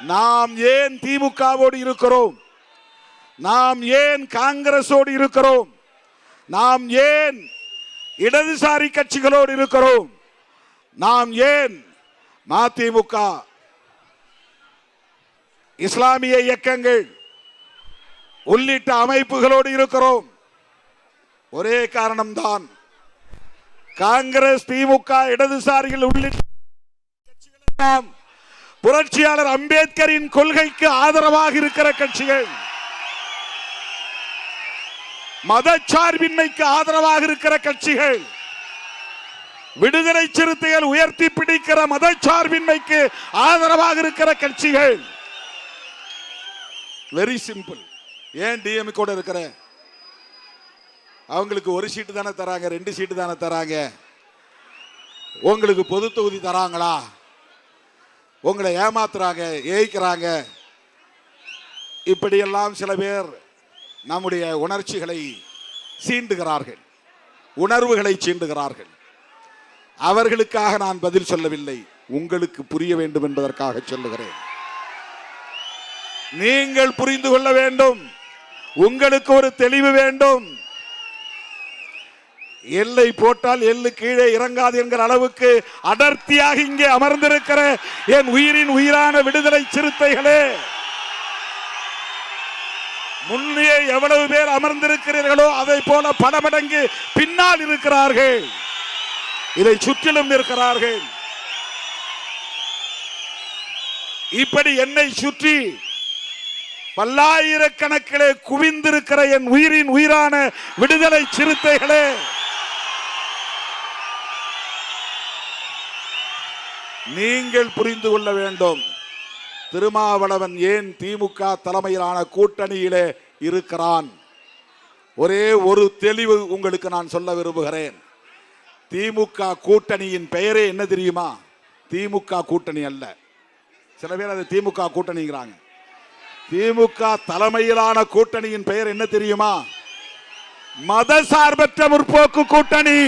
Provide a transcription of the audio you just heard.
நாம் ஏன் திமுகவோடு இருக்கிறோம்? நாம் ஏன் காங்கிரஸோடு இருக்கிறோம்? நாம் ஏன் இடதுசாரி கட்சிகளோடு இருக்கிறோம்? நாம் ஏன் மதிமுக, இஸ்லாமிய இயக்கங்கள் உள்ளிட்ட அமைப்புகளோடு இருக்கிறோம்? ஒரே காரணம்தான், காங்கிரஸ், திமுக, இடதுசாரிகள் உள்ளிட்ட கட்சிகள் புரட்சியாளர் அம்பேத்கரின் கொள்கைக்கு ஆதரவாக இருக்கிற கட்சிகள், மதச்சார்பின்மைக்கு ஆதரவாக இருக்கிற கட்சிகள், விடுதலை சிறுத்தைகள் உயர்த்தி பிடிக்கிற மதச்சார்பின்மைக்கு ஆதரவாக இருக்கிற கட்சிகள். Very simple. ஏன் டிஎம் கூட இருக்கிற அவங்களுக்கு ஒரு சீட்டு தானே தராங்க, 2 சீட்டு தானே தராங்க. உங்களுக்கு பொது தொகுதி தராங்களா? உங்களை ஏமாத்துறாங்க, ஏய்க்கிறாங்க. இப்படியெல்லாம் சில பேர் நம்முடைய உணர்ச்சிகளை சீண்டுகிறார்கள், உணர்வுகளை சீண்டுகிறார்கள். அவர்களுக்காக நான் பதில் சொல்லவில்லை, உங்களுக்கு புரிய வேண்டும் என்பதற்காக சொல்லுகிறேன். நீங்கள் புரிந்து கொள்ள வேண்டும், உங்களுக்கு ஒரு தெளிவு வேண்டும். எல்லை போட்டால் எள்ளு கீழே இறங்காது என்கிற அளவுக்கு அடர்த்தியாக இங்கே அமர்ந்திருக்கிற என் உயிரின் உயிரான விடுதலை சிறுத்தைகளே, முன்னே எவ்வளவு பேர் அமர்ந்திருக்கிறீர்களோ அதை போல பல மடங்கு பின்னால் இருக்கிறார்கள், இதை சுற்றிலும் இருக்கிறார்கள். இப்படி என்னை சுற்றி பல்லாயிரக்கணக்கிலே குவிந்திருக்கிற என் உயிரின் உயிரான விடுதலை சிறுத்தைகளே, நீங்கள் புரிந்து கொள்ள வேண்டும், திருமாவளவன் ஏன் திமுக தலைமையிலான கூட்டணியிலே இருக்கிறான். ஒரே ஒரு தெளிவு உங்களுக்கு நான் சொல்ல விரும்புகிறேன். திமுக கூட்டணியின் பெயரே என்ன தெரியுமா? திமுக கூட்டணி அல்ல. சில பேர் அது திமுக கூட்டணிங்கிறாங்க. திமுக தலைமையிலான கூட்டணியின் பெயர் என்ன தெரியுமா? மதசார்பற்ற முற்போக்கு கூட்டணி.